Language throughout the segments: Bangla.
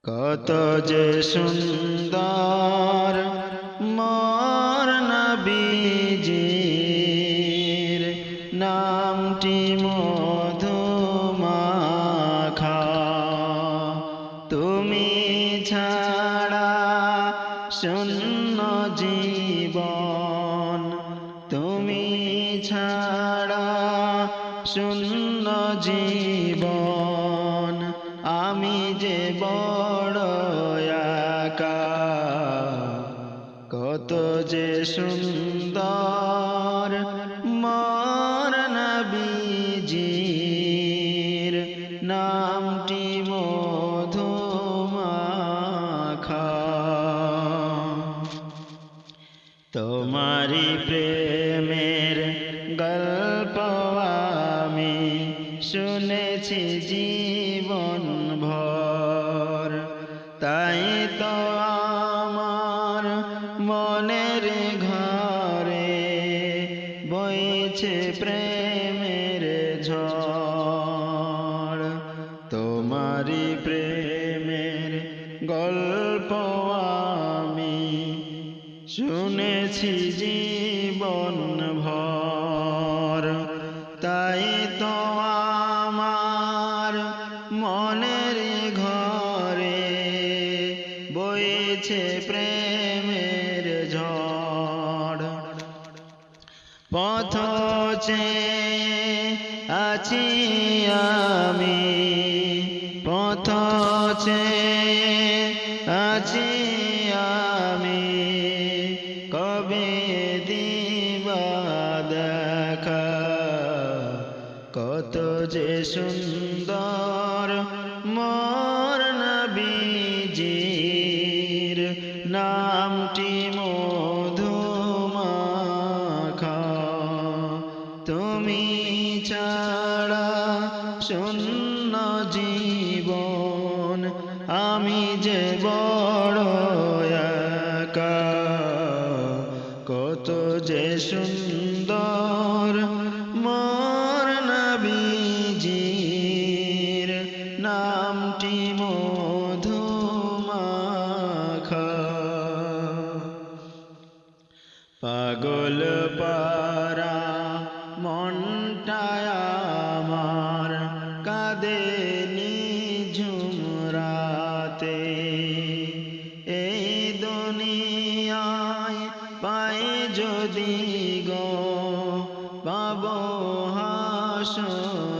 কত যে সুন্দর মোর নবীজির নামটি মধুমাখা। তুমি ছাড়া শূন্য জীবন, তুমি ছাড়া শূন্য জীবন। আমি যে বড় একা, কত যে সুন্দর মোর নবীজির নামটি মধুমাখা। তোমারি প্রেমের গল্প আমি শুনেছি জীবন ভর, তাই তো আমার মনের ঘরে বইছে প্রেমের ঝড়। তোমারি প্রেমের গল্প আমি শুনেছি জীবন ভর, তাই তো আমার মনের ঘরে বইছে প্রেমের ঝড়। পথ চেয়ে আছি আমি, পথ চেয়ে আছি আমি, কবে দিবা দেখা। কত যে সুন্দর মোর নবীজির নামটি মধুমাখা। তুমি ছাড়া শূন্য জীবন, আমি যে বড় একা। কত যে সুন্দর মোর নবীজির নামটি মধুমাখা। পাগল পারা মনটায় আমার কাঁদে নিঝুম রাতে। এই দুনিয়ায় পাই যদি গো পাব হাসরেতে।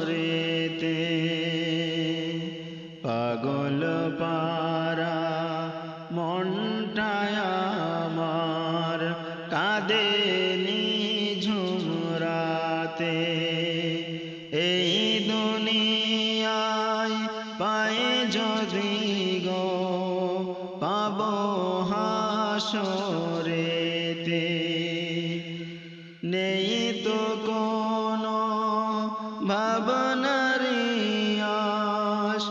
পাগল পারা মনটায় আমার কাঁদে নিঝুম রাতে। এই দুনিয়ায় পাই যদি গো পাব হাসরেতে। নেই তো কোনো ভাবনার আশ,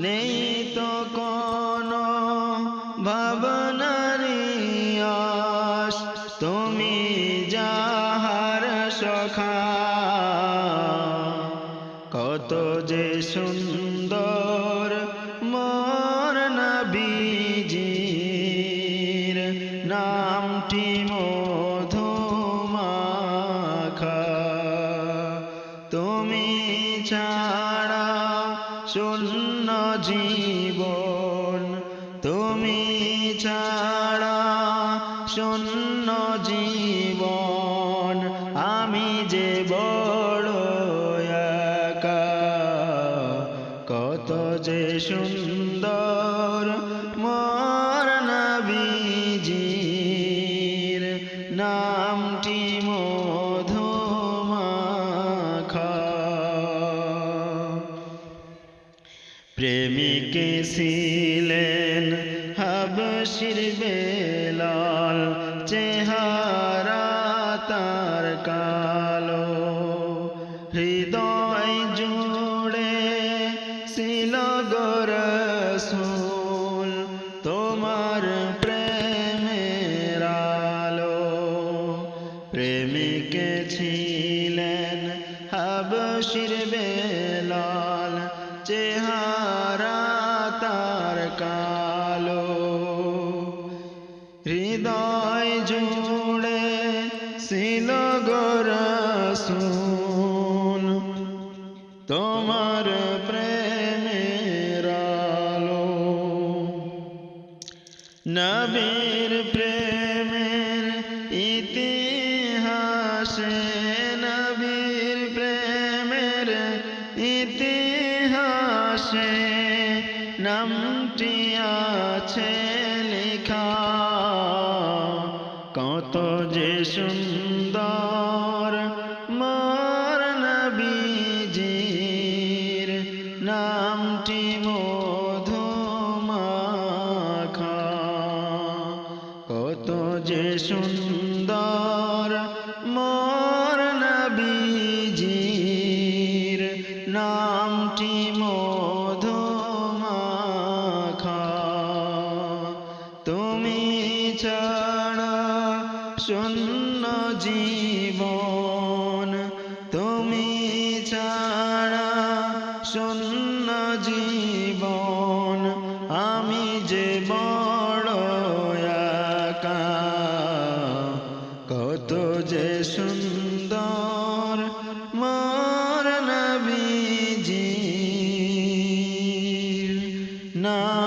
নেই তো কোনো ভাবনার আশ, তুমি যাহার সখা। কত যে সুন্দর মোর নবীজির নামটি মধুমাখা। তুমি ছাড়া শূন্য জীবন, তুমি ছাড়া শূন্য জীবন। আমি যে বড় একা, কত যে সুন্দর মোর নবীজির নামটি মধুমাখা। প্রেমিক ছিলেন হাবশির বেলাল, চেহারা তার কালো। হৃদয় জুড়ে ছিল গো রাসূল তোমার প্রেমের আলো। প্রেমিক ছিলেন হাবশির বেলাল, চেহারা তার का হৃদয় জুড়ে ছিল গো রাসূল তোমার প্রেমের আলো নবীর প্রেমের ইতিহাসে নবীর প্রেমের ইতিহাসে নামটি আছে লেখা কত যে সুন্দর মোর নবীজির নামটি মধু মাখা কত যে সুন্দর মোর নবীজির নামটি মধু মাখা তুমি ছাড়া শূন্য জীবন তুমি ছাড়া শূন্য জীবন আমি যে বড় একা কত যে সুন্দর মোর নবীজির নাম